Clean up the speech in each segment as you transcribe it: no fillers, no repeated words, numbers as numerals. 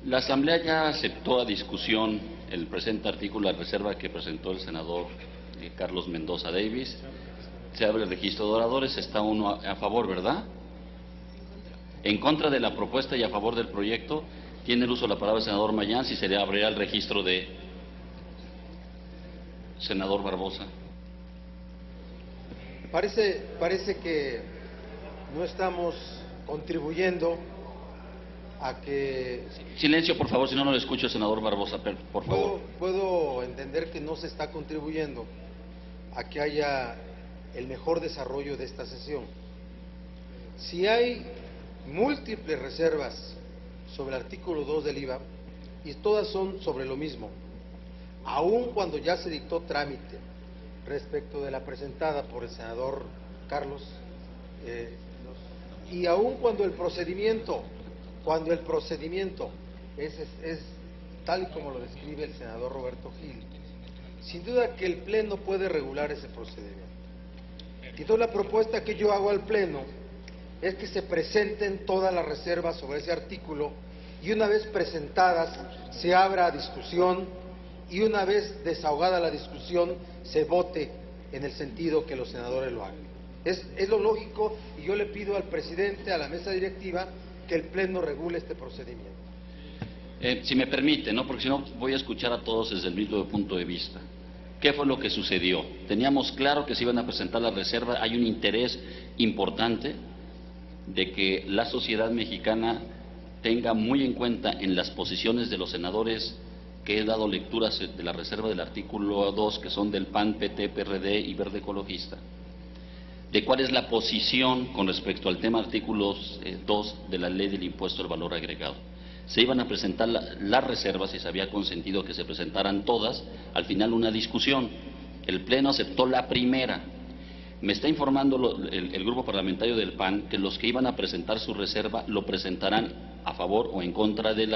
La Asamblea ya aceptó a discusión el presente artículo, la reserva que presentó el senador Carlos Mendoza Davis. Se abre el registro de oradores, está uno a favor, ¿verdad? En contra de la propuesta y a favor del proyecto, tiene el uso de la palabra el senador Mayans y se le abrirá el registro de senador Barbosa. Parece que no estamos contribuyendo a que... Silencio, por favor, si no, no le escucho al senador Barbosa, por favor. Puedo entender que no se está contribuyendo a que haya el mejor desarrollo de esta sesión. Si hay múltiples reservas sobre el artículo 2 del IVA, y todas son sobre lo mismo, aun cuando ya se dictó trámite respecto de la presentada por el senador Carlos, y aun cuando el procedimiento es tal y como lo describe el senador Roberto Gil, sin duda que el Pleno puede regular ese procedimiento. Y toda la propuesta que yo hago al Pleno es que se presenten todas las reservas sobre ese artículo y una vez presentadas se abra a discusión y una vez desahogada la discusión se vote en el sentido que los senadores lo hagan. Es lo lógico y yo le pido al presidente, a la mesa directiva, que el Pleno regule este procedimiento. Si me permite, ¿no? Porque si no voy a escuchar a todos desde el mismo punto de vista. ¿Qué fue lo que sucedió? Teníamos claro que se iban a presentar las reservas, hay un interés importante de que la sociedad mexicana tenga muy en cuenta en las posiciones de los senadores que he dado lecturas de la reserva del artículo 2, que son del PAN, PT, PRD y Verde Ecologista, de cuál es la posición con respecto al tema artículo 2 de la ley del impuesto al valor agregado. Se iban a presentar las reservas y se había consentido que se presentaran todas, al final una discusión. El Pleno aceptó la primera. Me está informando el grupo parlamentario del PAN que los que iban a presentar su reserva lo presentarán a favor o en contra de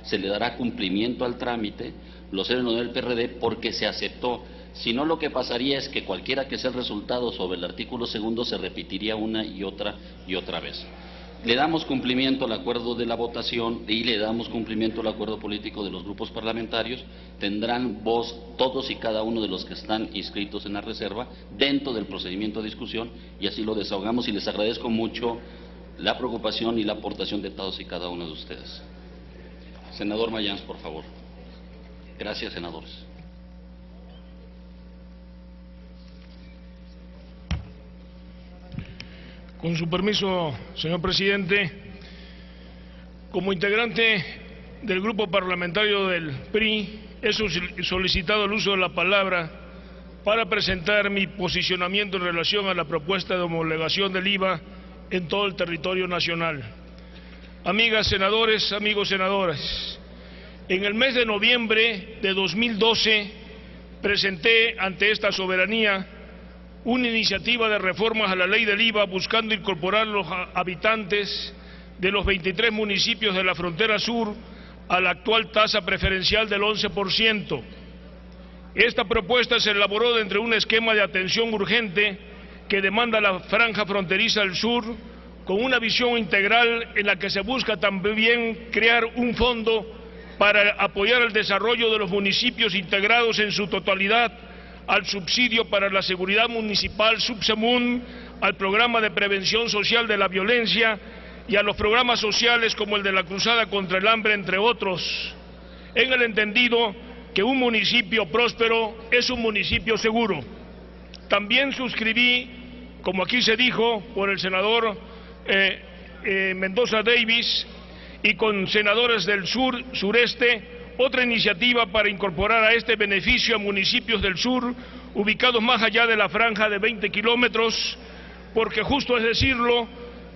se le dará cumplimiento al trámite, los del PRD porque se aceptó. Si no, lo que pasaría es que cualquiera que sea el resultado sobre el artículo 2 se repetiría una y otra vez. Le damos cumplimiento al acuerdo de la votación y le damos cumplimiento al acuerdo político de los grupos parlamentarios. Tendrán voz todos y cada uno de los que están inscritos en la reserva dentro del procedimiento de discusión y así lo desahogamos y les agradezco mucho la preocupación y la aportación de todos y cada uno de ustedes. Senador Mayans, por favor. Gracias, senadores. Con su permiso, señor presidente, como integrante del grupo parlamentario del PRI, he solicitado el uso de la palabra para presentar mi posicionamiento en relación a la propuesta de homologación del IVA en todo el territorio nacional. Amigas senadores, amigos senadores, en el mes de noviembre de 2012 presenté ante esta soberanía una iniciativa de reformas a la ley del IVA buscando incorporar los habitantes de los 23 municipios de la frontera sur a la actual tasa preferencial del 11%. Esta propuesta se elaboró dentro de un esquema de atención urgente que demanda la franja fronteriza del sur, con una visión integral en la que se busca también crear un fondo para apoyar el desarrollo de los municipios integrados en su totalidad al subsidio para la seguridad municipal Subsemun, al programa de prevención social de la violencia y a los programas sociales como el de la Cruzada contra el Hambre, entre otros, en el entendido que un municipio próspero es un municipio seguro. También suscribí, como aquí se dijo por el senador Mendoza Davis y con senadores del sur, sureste, otra iniciativa para incorporar a este beneficio a municipios del sur ubicados más allá de la franja de 20 kilómetros, porque justo es decirlo,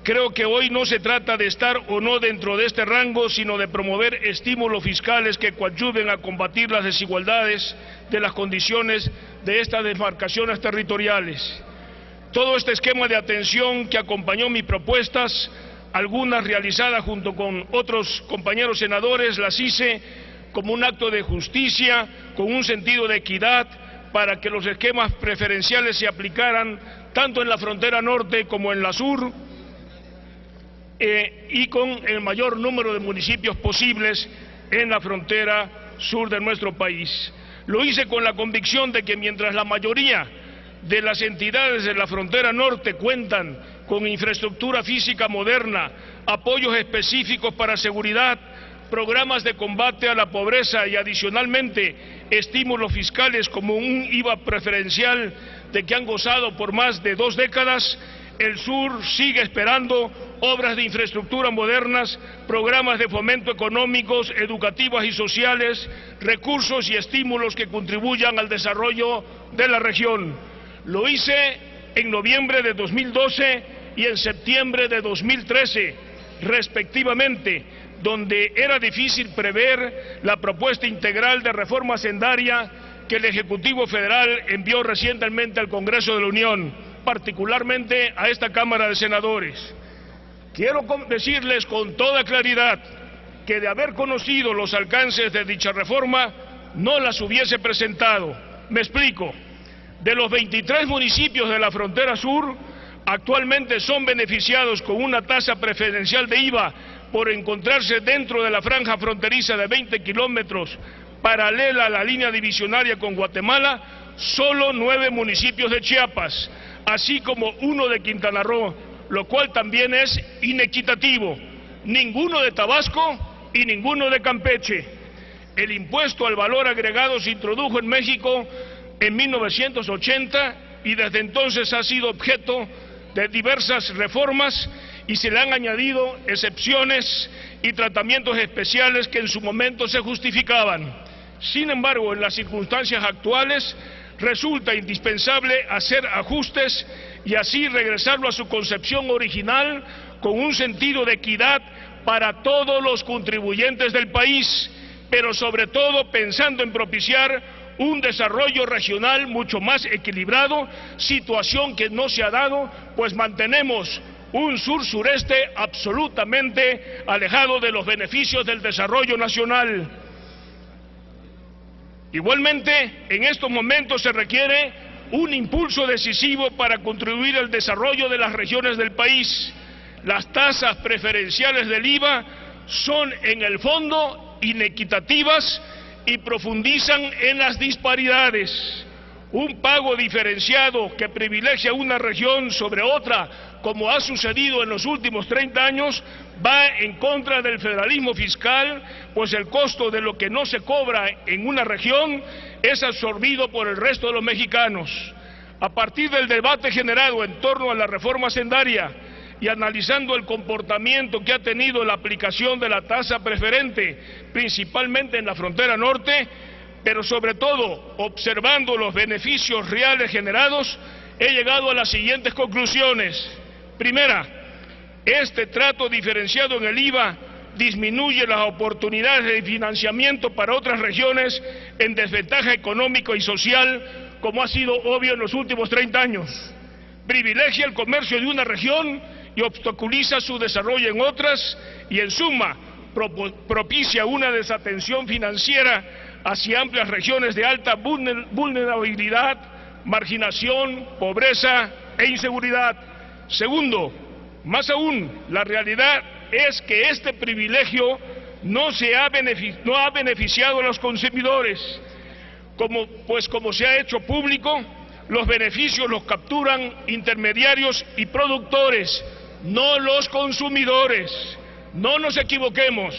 creo que hoy no se trata de estar o no dentro de este rango, sino de promover estímulos fiscales que coadyuven a combatir las desigualdades de las condiciones de estas demarcaciones territoriales. Todo este esquema de atención que acompañó mis propuestas, algunas realizadas junto con otros compañeros senadores, las hice como un acto de justicia, con un sentido de equidad, para que los esquemas preferenciales se aplicaran tanto en la frontera norte como en la sur, y con el mayor número de municipios posibles en la frontera sur de nuestro país. Lo hice con la convicción de que mientras la mayoría de las entidades de la frontera norte cuentan con infraestructura física moderna, apoyos específicos para seguridad, programas de combate a la pobreza y adicionalmente estímulos fiscales como un IVA preferencial de que han gozado por más de 2 décadas, el sur sigue esperando obras de infraestructura modernas, programas de fomento económicos, educativas y sociales, recursos y estímulos que contribuyan al desarrollo de la región. Lo hice en noviembre de 2012 y en septiembre de 2013, respectivamente, donde era difícil prever la propuesta integral de reforma hacendaria que el Ejecutivo Federal envió recientemente al Congreso de la Unión, particularmente a esta Cámara de Senadores. Quiero decirles con toda claridad que de haber conocido los alcances de dicha reforma, no las hubiese presentado. Me explico. De los 23 municipios de la frontera sur, actualmente son beneficiados con una tasa preferencial de IVA por encontrarse dentro de la franja fronteriza de 20 kilómetros paralela a la línea divisionaria con Guatemala, solo 9 municipios de Chiapas, así como 1 de Quintana Roo, lo cual también es inequitativo. Ninguno de Tabasco y ninguno de Campeche. El impuesto al valor agregado se introdujo en México en 1980 y desde entonces ha sido objeto de diversas reformas y se le han añadido excepciones y tratamientos especiales que en su momento se justificaban. Sin embargo, en las circunstancias actuales resulta indispensable hacer ajustes y así regresarlo a su concepción original con un sentido de equidad para todos los contribuyentes del país, pero sobre todo pensando en propiciar un desarrollo regional mucho más equilibrado, situación que no se ha dado, pues mantenemos un sur-sureste absolutamente alejado de los beneficios del desarrollo nacional. Igualmente, en estos momentos se requiere un impulso decisivo para contribuir al desarrollo de las regiones del país. Las tasas preferenciales del IVA son en el fondo inequitativas y profundizan en las disparidades. Un pago diferenciado que privilegia una región sobre otra, como ha sucedido en los últimos 30 años, va en contra del federalismo fiscal, pues el costo de lo que no se cobra en una región es absorbido por el resto de los mexicanos. A partir del debate generado en torno a la reforma hacendaria y analizando el comportamiento que ha tenido la aplicación de la tasa preferente, principalmente en la frontera norte, pero sobre todo observando los beneficios reales generados, he llegado a las siguientes conclusiones. Primera, este trato diferenciado en el IVA disminuye las oportunidades de financiamiento para otras regiones en desventaja económica y social, como ha sido obvio en los últimos 30 años. Privilegia el comercio de una región y obstaculiza su desarrollo en otras, y en suma, propicia una desatención financiera hacia amplias regiones de alta vulnerabilidad, marginación, pobreza e inseguridad. Segundo, más aún, la realidad es que este privilegio no ha beneficiado a los consumidores, pues como se ha hecho público, los beneficios los capturan intermediarios y productores, no los consumidores. No nos equivoquemos.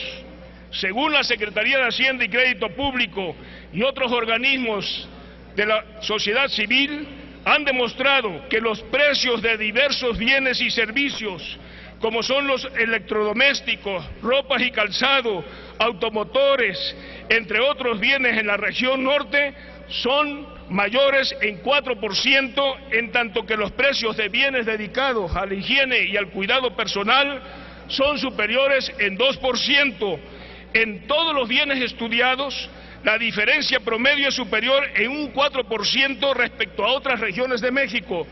Según la Secretaría de Hacienda y Crédito Público y otros organismos de la sociedad civil, han demostrado que los precios de diversos bienes y servicios, como son los electrodomésticos, ropas y calzado, automotores, entre otros bienes en la región norte, son mayores en 4%, en tanto que los precios de bienes dedicados a la higiene y al cuidado personal son superiores en 2%. En todos los bienes estudiados, la diferencia promedio es superior en un 4% respecto a otras regiones de México.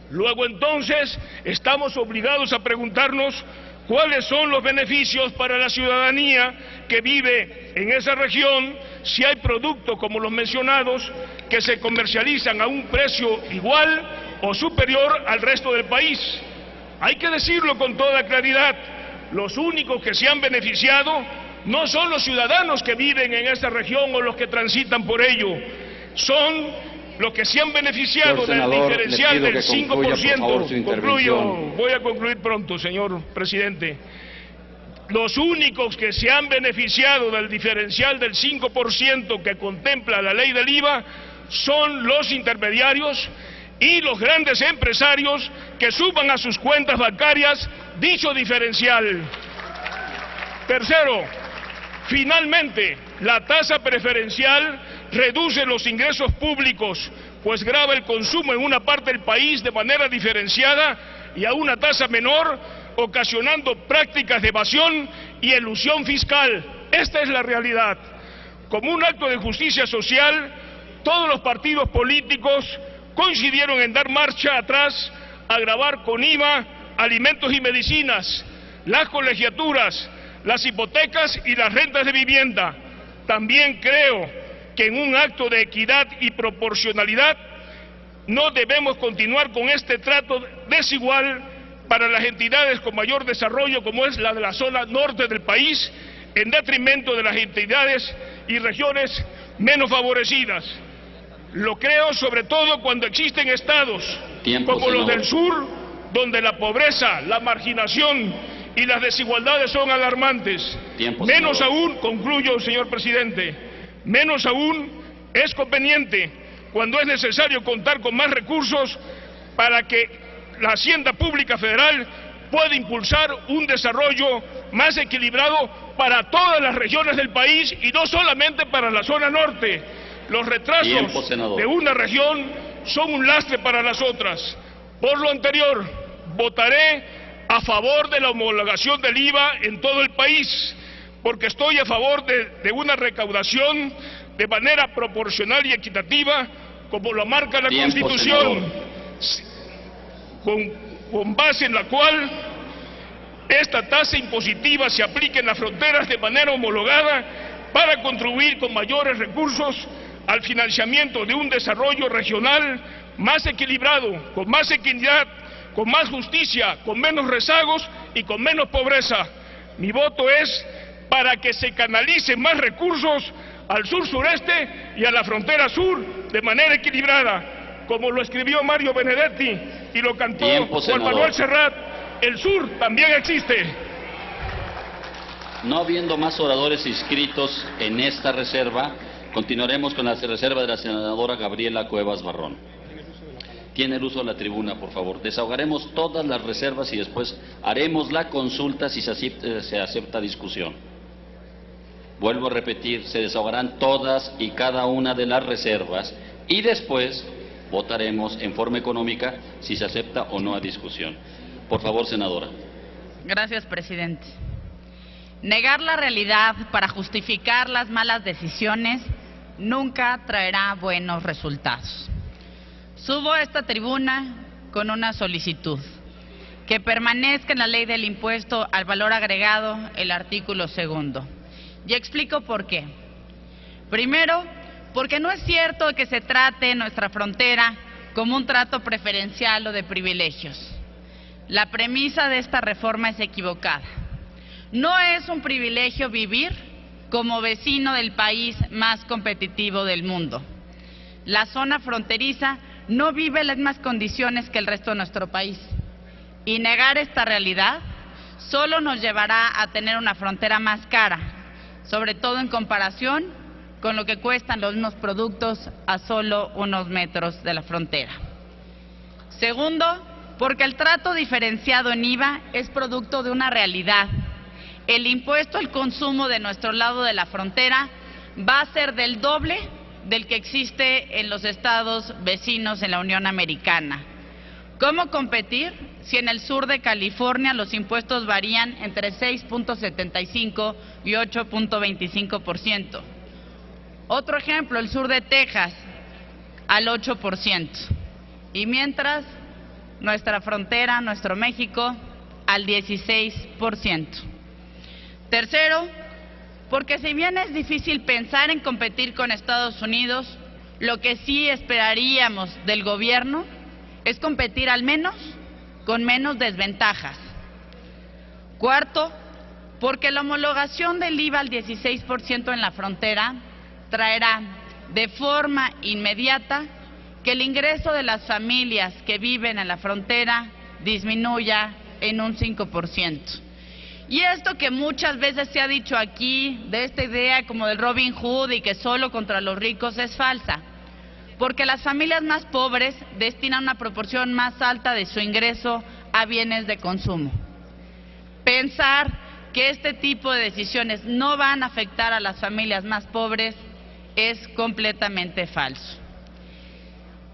Luego entonces estamos obligados a preguntarnos cuáles son los beneficios para la ciudadanía que vive en esa región si hay productos como los mencionados que se comercializan a un precio igual o superior al resto del país. Hay que decirlo con toda claridad, los únicos que se han beneficiado no son los ciudadanos que viven en esa región o los que transitan por ello, son los que se han beneficiado del diferencial del 5%. Concluyo, voy a concluir pronto, señor presidente. Los únicos que se han beneficiado del diferencial del 5% que contempla la ley del IVA son los intermediarios y los grandes empresarios que suban a sus cuentas bancarias dicho diferencial. Tercero, finalmente, la tasa preferencial reduce los ingresos públicos, pues grava el consumo en una parte del país de manera diferenciada y a una tasa menor, ocasionando prácticas de evasión y elusión fiscal. Esta es la realidad. Como un acto de justicia social, todos los partidos políticos coincidieron en dar marcha atrás a gravar con IVA alimentos y medicinas, las colegiaturas, las hipotecas y las rentas de vivienda. También creo que en un acto de equidad y proporcionalidad no debemos continuar con este trato desigual para las entidades con mayor desarrollo, como es la de la zona norte del país, en detrimento de las entidades y regiones menos favorecidas. Lo creo sobre todo cuando existen estados como los del sur, donde la pobreza, la marginación y las desigualdades son alarmantes. Menos aún, concluyo, señor presidente, menos aún es conveniente cuando es necesario contar con más recursos para que la Hacienda Pública Federal puede impulsar un desarrollo más equilibrado para todas las regiones del país y no solamente para la zona norte. Los retrasos de una región son un lastre para las otras. Por lo anterior, votaré a favor de la homologación del IVA en todo el país, porque estoy a favor de una recaudación de manera proporcional y equitativa, como lo marca la Constitución, con base en la cual esta tasa impositiva se aplique en las fronteras de manera homologada para contribuir con mayores recursos al financiamiento de un desarrollo regional más equilibrado, con más equidad, con más justicia, con menos rezagos y con menos pobreza. Mi voto es para que se canalicen más recursos al sur-sureste y a la frontera sur de manera equilibrada, como lo escribió Mario Benedetti y lo cantó Juan Manuel Serrat. El sur también existe. No habiendo más oradores inscritos en esta reserva, continuaremos con la reserva de la senadora Gabriela Cuevas Barrón. Tiene el uso de la tribuna, por favor. Desahogaremos todas las reservas y después haremos la consulta si se acepta discusión. Vuelvo a repetir, se desahogarán todas y cada una de las reservas y después votaremos en forma económica si se acepta o no a discusión. Por favor, senadora. Gracias, presidente. Negar la realidad para justificar las malas decisiones nunca traerá buenos resultados. Subo a esta tribuna con una solicitud: que permanezca en la ley del impuesto al valor agregado el artículo 2. Y explico por qué. Primero, porque no es cierto que se trate nuestra frontera como un trato preferencial o de privilegios. La premisa de esta reforma es equivocada. No es un privilegio vivir como vecino del país más competitivo del mundo. La zona fronteriza no vive en las mismas condiciones que el resto de nuestro país. Y negar esta realidad solo nos llevará a tener una frontera más cara, sobre todo en comparación con lo que cuestan los mismos productos a solo unos metros de la frontera. Segundo, porque el trato diferenciado en IVA es producto de una realidad. El impuesto al consumo de nuestro lado de la frontera va a ser del doble del que existe en los estados vecinos en la Unión Americana. ¿Cómo competir si en el sur de California los impuestos varían entre 6.75 y 8.25%? Otro ejemplo, el sur de Texas, al 8%. Y mientras, nuestra frontera, nuestro México, al 16%. Tercero, porque si bien es difícil pensar en competir con Estados Unidos, lo que sí esperaríamos del gobierno es competir al menos con menos desventajas. Cuarto, porque la homologación del IVA al 16% en la frontera traerá de forma inmediata que el ingreso de las familias que viven en la frontera disminuya en un 5%. Y esto que muchas veces se ha dicho aquí, de esta idea como del Robin Hood y que solo contra los ricos, es falsa, porque las familias más pobres destinan una proporción más alta de su ingreso a bienes de consumo. Pensar que este tipo de decisiones no van a afectar a las familias más pobres es completamente falso.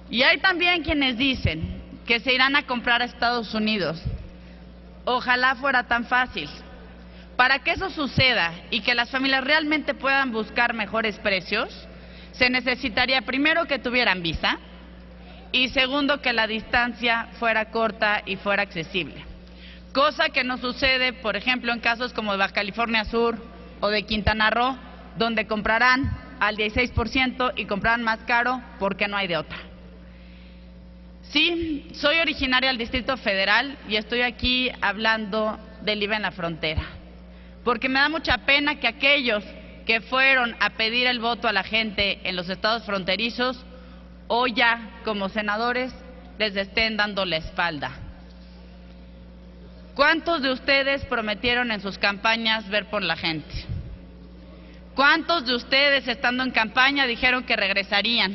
Y hay también quienes dicen que se irán a comprar a Estados Unidos. Ojalá fuera tan fácil. Para que eso suceda y que las familias realmente puedan buscar mejores precios, se necesitaría primero que tuvieran visa y segundo que la distancia fuera corta y fuera accesible. Cosa que no sucede, por ejemplo, en casos como de Baja California Sur o de Quintana Roo, donde comprarán al 16% y comprarán más caro porque no hay de otra. Sí, soy originaria del Distrito Federal y estoy aquí hablando del IVA en la frontera, porque me da mucha pena que aquellos que fueron a pedir el voto a la gente en los estados fronterizos, hoy ya como senadores les estén dando la espalda. ¿Cuántos de ustedes prometieron en sus campañas ver por la gente? ¿Cuántos de ustedes estando en campaña dijeron que regresarían?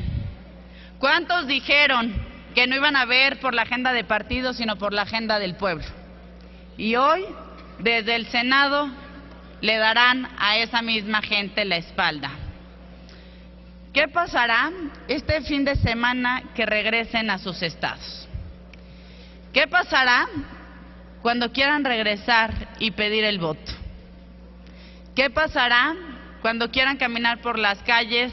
¿Cuántos dijeron que no iban a ver por la agenda de partido, sino por la agenda del pueblo? Y hoy, desde el Senado, le darán a esa misma gente la espalda. ¿Qué pasará este fin de semana que regresen a sus estados? ¿Qué pasará cuando quieran regresar y pedir el voto? ¿Qué pasará cuando quieran caminar por las calles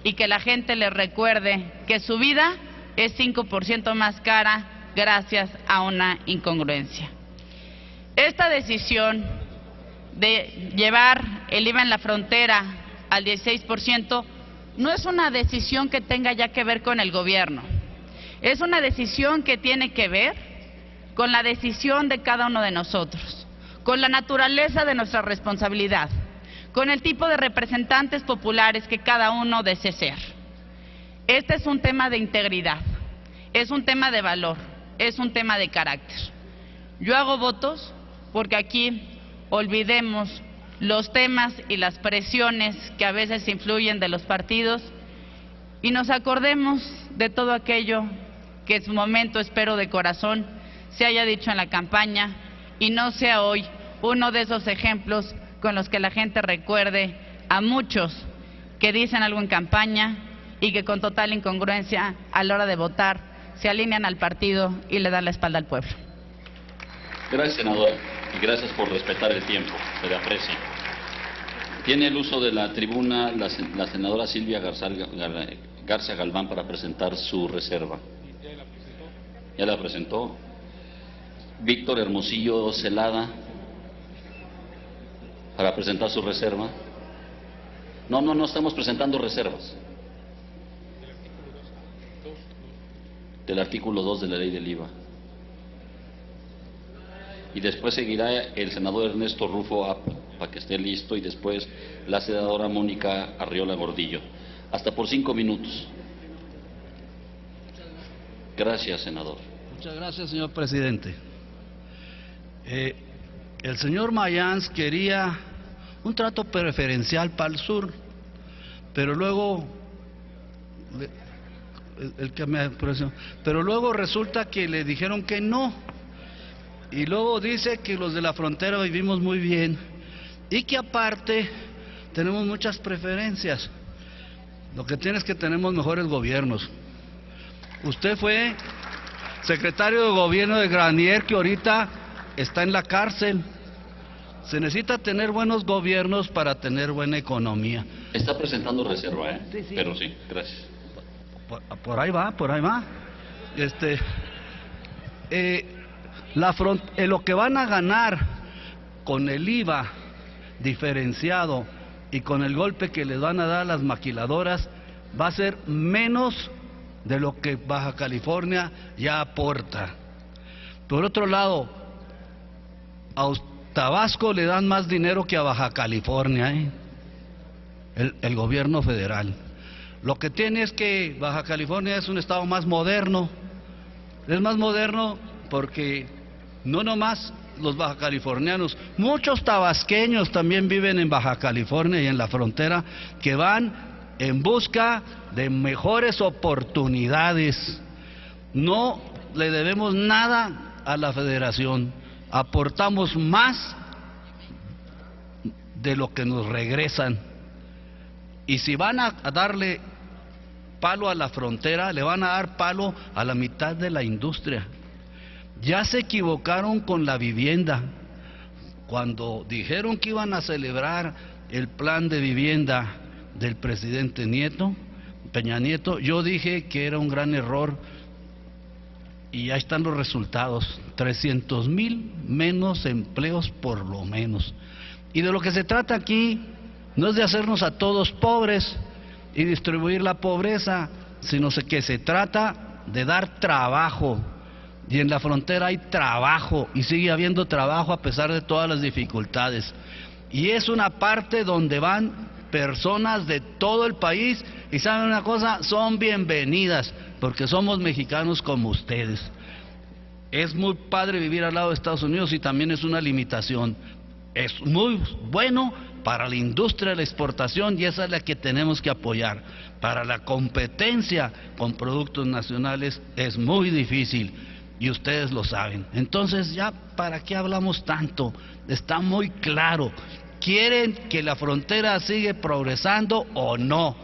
y que la gente les recuerde que su vida es 5% más cara gracias a una incongruencia? Esta decisión de llevar el IVA en la frontera al 16% no es una decisión que tenga ya que ver con el gobierno, es una decisión que tiene que ver con la decisión de cada uno de nosotros, con la naturaleza de nuestra responsabilidad, con el tipo de representantes populares que cada uno desee ser. Este es un tema de integridad, es un tema de valor, es un tema de carácter. Yo hago votos porque aquí olvidemos los temas y las presiones que a veces influyen de los partidos y nos acordemos de todo aquello que en su momento, espero de corazón, se haya dicho en la campaña y no sea hoy uno de esos ejemplos con los que la gente recuerde a muchos que dicen algo en campaña y que con total incongruencia a la hora de votar se alinean al partido y le dan la espalda al pueblo. Gracias, senadora, y gracias por respetar el tiempo, se le aprecia. Tiene el uso de la tribuna la senadora Silvia García Galván para presentar su reserva. ¿Ya la presentó? Víctor Hermosillo Celada para presentar su reserva. No estamos presentando reservas. Del artículo 2 de la ley del IVA. Y después seguirá el senador Ernesto Rufo para que esté listo, y después la senadora Mónica Arriola Gordillo. Hasta por 5 minutos. Gracias, senador. Muchas gracias, señor presidente. El señor Mayans quería un trato preferencial para el sur, pero luego pero luego resulta que le dijeron que no, y luego dice que los de la frontera vivimos muy bien y que aparte tenemos muchas preferencias. Lo que tiene es que tenemos mejores gobiernos. Usted fue secretario de gobierno de Granier, que ahorita está en la cárcel. Se necesita tener buenos gobiernos para tener buena economía. Está presentando reserva, Sí. Pero sí, gracias. Por ahí va. Lo que van a ganar con el IVA diferenciado y con el golpe que les van a dar a las maquiladoras va a ser menos de lo que Baja California ya aporta. Por otro lado, Tabasco le dan más dinero que a Baja California, el gobierno federal. Lo que tiene es que Baja California es un estado más moderno. Es más moderno porque no nomás los baja californianos, muchos tabasqueños también viven en Baja California y en la frontera, que van en busca de mejores oportunidades. No le debemos nada a la federación, aportamos más de lo que nos regresan. Y si van a darle palo a la frontera, le van a dar palo a la mitad de la industria. Ya se equivocaron con la vivienda. Cuando dijeron que iban a celebrar el plan de vivienda del presidente Peña Nieto, yo dije que era un gran error, y ya están los resultados: 300,000 menos empleos por lo menos. Y de lo que se trata aquí no es de hacernos a todos pobres y distribuir la pobreza, sino que se trata de dar trabajo. Y en la frontera hay trabajo, y sigue habiendo trabajo a pesar de todas las dificultades. Y es una parte donde van personas de todo el país, y ¿saben una cosa? Son bienvenidas, porque somos mexicanos como ustedes. Es muy padre vivir al lado de Estados Unidos, y también es una limitación. Es muy bueno para la industria de la exportación, y esa es la que tenemos que apoyar. Para la competencia con productos nacionales es muy difícil, y ustedes lo saben. Entonces, ya, ¿para qué hablamos tanto? Está muy claro. ¿Quieren que la frontera siga progresando o no?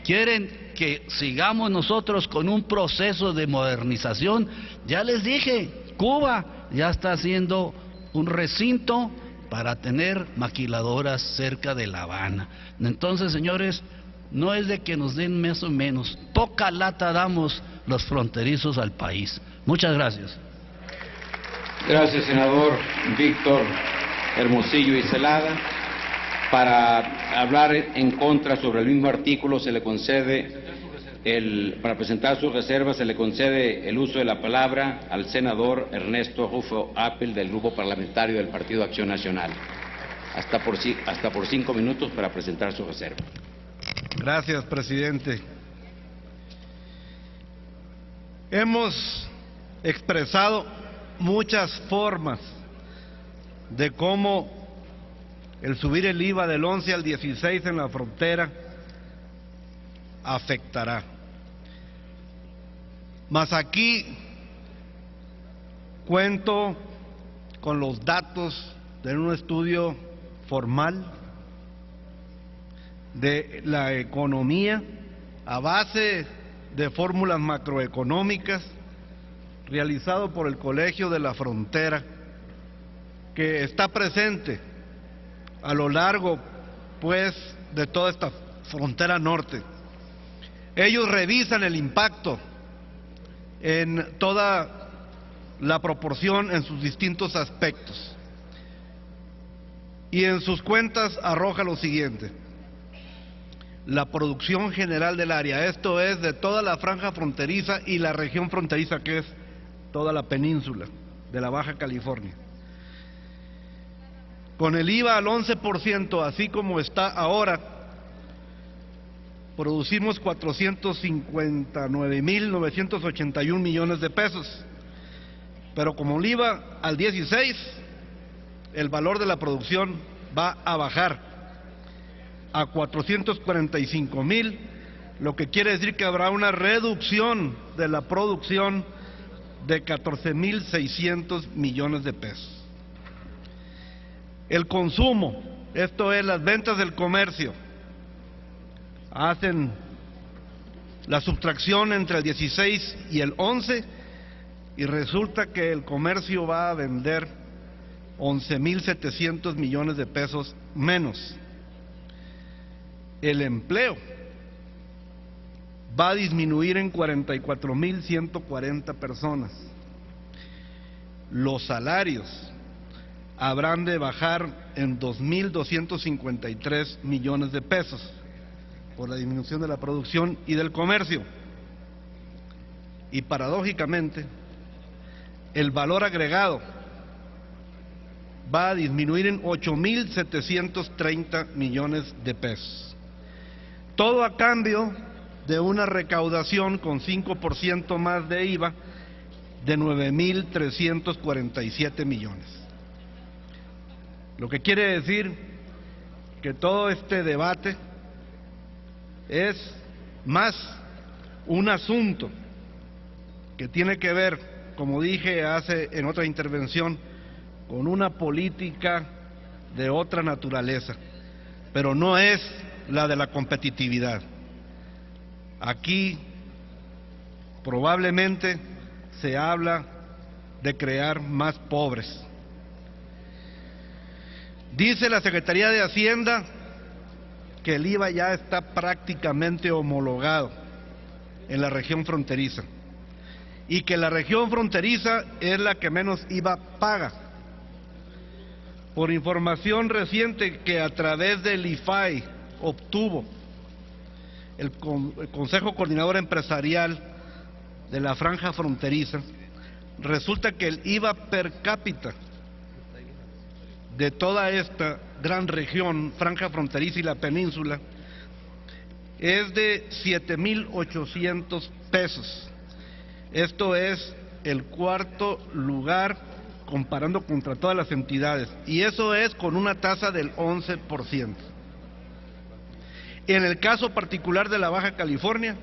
¿Quieren que sigamos nosotros con un proceso de modernización? Ya les dije, Cuba ya está haciendo un recinto para tener maquiladoras cerca de La Habana. Entonces, señores, no es de que nos den más o menos, poca lata damos los fronterizos al país. Muchas gracias. Gracias, senador Víctor Hermosillo y Celada. Para hablar en contra sobre el mismo artículo se le concede, para presentar su reserva se le concede el uso de la palabra al senador Ernesto Rufo Appel, del Grupo Parlamentario del Partido Acción Nacional. Hasta por 5 minutos para presentar su reserva. Gracias, presidente. Hemos expresado muchas formas de cómo el subir el IVA del 11 al 16 en la frontera afectará. Mas aquí cuento con los datos de un estudio formal de la economía a base de fórmulas macroeconómicas realizado por el Colegio de la Frontera, que está presente a lo largo, pues, de toda esta frontera norte. Ellos revisan el impacto en toda la proporción en sus distintos aspectos, y en sus cuentas arroja lo siguiente: la producción general del área, esto es, de toda la franja fronteriza y la región fronteriza, que es toda la península de la Baja California. Con el IVA al 11%, así como está ahora, producimos 459.981 millones de pesos. Pero como el IVA al 16, el valor de la producción va a bajar a 445.000, lo que quiere decir que habrá una reducción de la producción de 14.600 millones de pesos. El consumo, esto es, las ventas del comercio, hacen la subtracción entre el 16 y el 11, y resulta que el comercio va a vender 11.700 millones de pesos menos. El empleo va a disminuir en 44.140 personas. Los salarios habrán de bajar en 2.253 millones de pesos por la disminución de la producción y del comercio. Y paradójicamente, el valor agregado va a disminuir en 8.730 millones de pesos. Todo a cambio de una recaudación con 5% más de IVA de 9.347 millones. Lo que quiere decir que todo este debate es más un asunto que tiene que ver, como dije en otra intervención, con una política de otra naturaleza, pero no es la de la competitividad. Aquí probablemente se habla de crear más pobres. Dice la Secretaría de Hacienda que el IVA ya está prácticamente homologado en la región fronteriza y que la región fronteriza es la que menos IVA paga. Por información reciente que a través del IFAI obtuvo el Consejo Coordinador Empresarial de la franja fronteriza, resulta que el IVA per cápita de toda esta gran región, franja fronteriza y la península, es de 7.800 pesos. Esto es el cuarto lugar comparando contra todas las entidades, y eso es con una tasa del 11%. En el caso particular de la Baja California,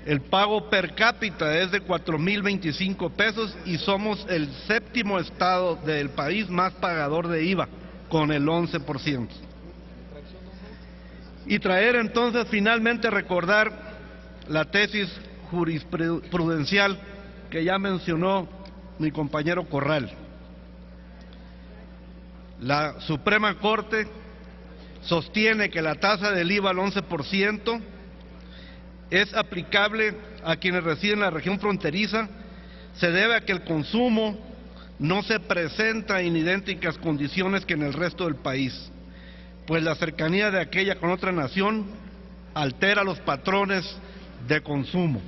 el pago per cápita es de 4.025 pesos y somos el séptimo estado del país más pagador de IVA, con el 11%. Y traer entonces finalmente recordar la tesis jurisprudencial que ya mencionó mi compañero Corral. La Suprema Corte sostiene que la tasa del IVA al 11% es aplicable a quienes residen en la región fronteriza, se debe a que el consumo no se presenta en idénticas condiciones que en el resto del país, pues la cercanía de aquella con otra nación altera los patrones de consumo.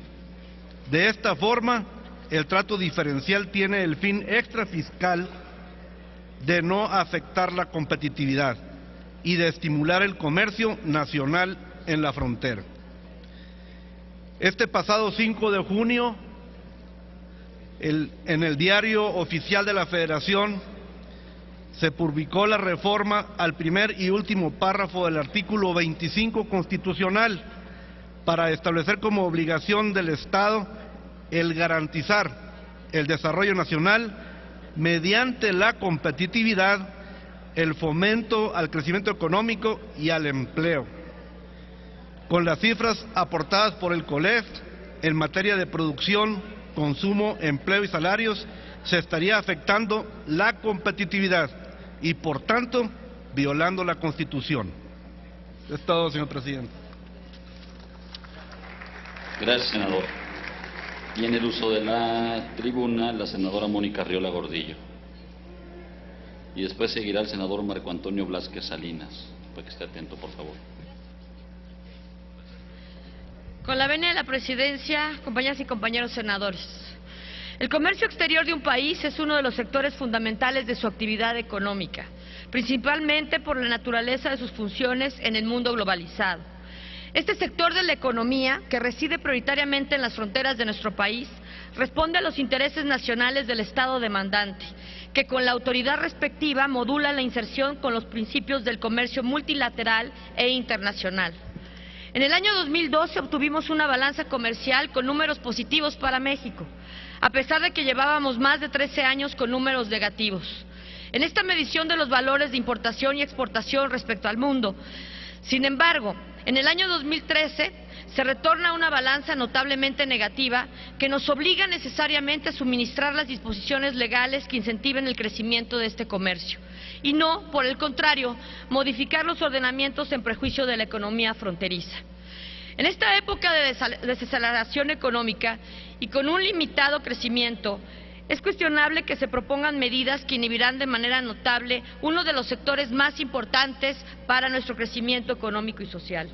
De esta forma, el trato diferencial tiene el fin extrafiscal de no afectar la competitividad y de estimular el comercio nacional en la frontera. Este pasado 5 de junio, en el Diario Oficial de la Federación, se publicó la reforma al primer y último párrafo del artículo 25 constitucional para establecer como obligación del Estado el garantizar el desarrollo nacional mediante la competitividad, el fomento al crecimiento económico y al empleo. Con las cifras aportadas por el COLEF en materia de producción, consumo, empleo y salarios, se estaría afectando la competitividad y, por tanto, violando la Constitución. Es todo, señor presidente. Gracias, senador. Tiene el uso de la tribuna la senadora Mónica Arriola Gordillo. Y después seguirá el senador Marco Antonio Blázquez Salinas, para que esté atento, por favor. Con la venia de la presidencia, compañeras y compañeros senadores, el comercio exterior de un país es uno de los sectores fundamentales de su actividad económica, principalmente por la naturaleza de sus funciones en el mundo globalizado. Este sector de la economía, que reside prioritariamente en las fronteras de nuestro país, responde a los intereses nacionales del Estado demandante, que con la autoridad respectiva modula la inserción con los principios del comercio multilateral e internacional. En el año 2012 obtuvimos una balanza comercial con números positivos para México, a pesar de que llevábamos más de 13 años con números negativos. En esta medición de los valores de importación y exportación respecto al mundo, sin embargo, en el año 2013 se retorna a una balanza notablemente negativa que nos obliga necesariamente a suministrar las disposiciones legales que incentiven el crecimiento de este comercio y no, por el contrario, modificar los ordenamientos en prejuicio de la economía fronteriza. En esta época de desaceleración económica y con un limitado crecimiento, es cuestionable que se propongan medidas que inhibirán de manera notable uno de los sectores más importantes para nuestro crecimiento económico y social.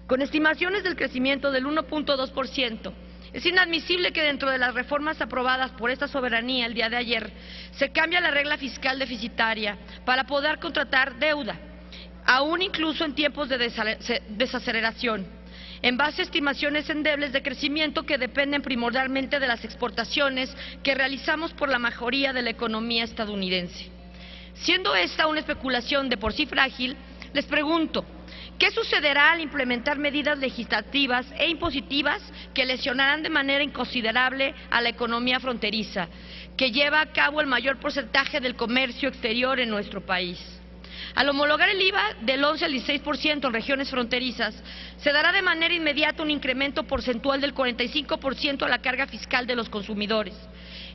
Con estimaciones del crecimiento del 1.2% Es inadmisible que dentro de las reformas aprobadas por esta soberanía el día de ayer se cambie la regla fiscal deficitaria para poder contratar deuda, aún incluso en tiempos de desaceleración, en base a estimaciones endebles de crecimiento que dependen primordialmente de las exportaciones que realizamos por la mayoría de la economía estadounidense. Siendo esta una especulación de por sí frágil, les pregunto, ¿qué sucederá al implementar medidas legislativas e impositivas que lesionarán de manera inconsiderable a la economía fronteriza, que lleva a cabo el mayor porcentaje del comercio exterior en nuestro país? Al homologar el IVA del 11 al 16% en regiones fronterizas, se dará de manera inmediata un incremento porcentual del 45% a la carga fiscal de los consumidores.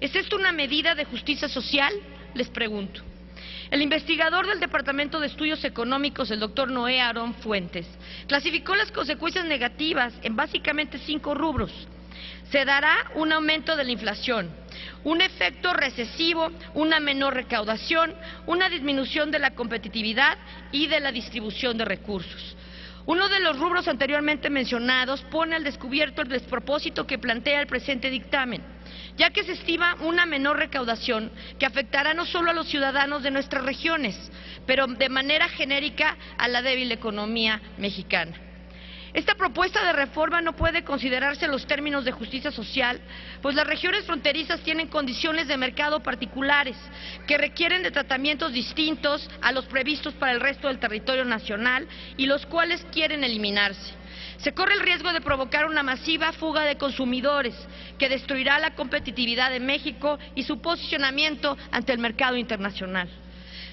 ¿Es esto una medida de justicia social? Les pregunto. El investigador del Departamento de Estudios Económicos, el doctor Noé Aarón Fuentes, clasificó las consecuencias negativas en básicamente 5 rubros. Se dará un aumento de la inflación, un efecto recesivo, una menor recaudación, una disminución de la competitividad y de la distribución de recursos. Uno de los rubros anteriormente mencionados pone al descubierto el despropósito que plantea el presente dictamen, ya que se estima una menor recaudación que afectará no solo a los ciudadanos de nuestras regiones, pero de manera genérica a la débil economía mexicana. Esta propuesta de reforma no puede considerarse en los términos de justicia social, pues las regiones fronterizas tienen condiciones de mercado particulares que requieren de tratamientos distintos a los previstos para el resto del territorio nacional y los cuales quieren eliminarse. Se corre el riesgo de provocar una masiva fuga de consumidores que destruirá la competitividad de México y su posicionamiento ante el mercado internacional.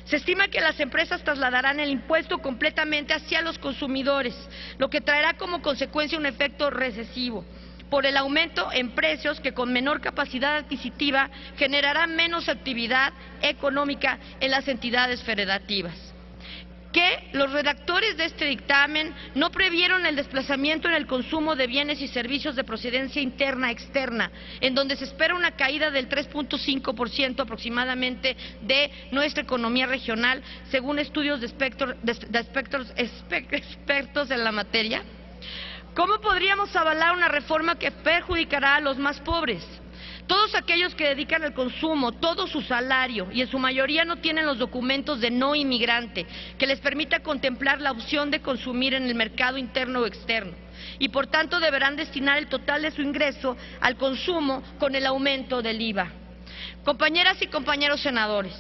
Se estima que las empresas trasladarán el impuesto completamente hacia los consumidores, lo que traerá como consecuencia un efecto recesivo por el aumento en precios que con menor capacidad adquisitiva generará menos actividad económica en las entidades federativas. Que los redactores de este dictamen no previeron el desplazamiento en el consumo de bienes y servicios de procedencia interna-externa, en donde se espera una caída del 3.5% aproximadamente de nuestra economía regional, según estudios de expertos en la materia. ¿Cómo podríamos avalar una reforma que perjudicará a los más pobres? Todos aquellos que dedican al consumo todo su salario y en su mayoría no tienen los documentos de no inmigrante que les permita contemplar la opción de consumir en el mercado interno o externo y por tanto deberán destinar el total de su ingreso al consumo con el aumento del IVA. Compañeras y compañeros senadores,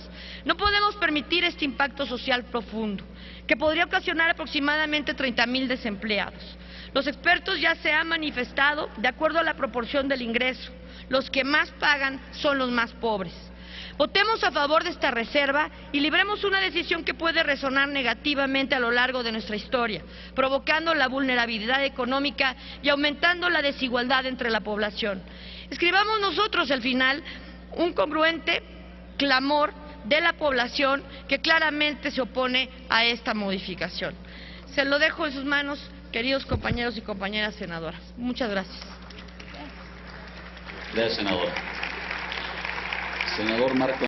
no podemos permitir este impacto social profundo que podría ocasionar aproximadamente 30,000 desempleados. Los expertos ya se han manifestado de acuerdo a la proporción del ingreso. Los que más pagan son los más pobres. Votemos a favor de esta reserva y libremos una decisión que puede resonar negativamente a lo largo de nuestra historia, provocando la vulnerabilidad económica y aumentando la desigualdad entre la población. Escribamos nosotros al final un congruente clamor de la población que claramente se opone a esta modificación. Se lo dejo en sus manos, queridos compañeros y compañeras senadoras. Muchas gracias. Gracias, senador. Senador Marco.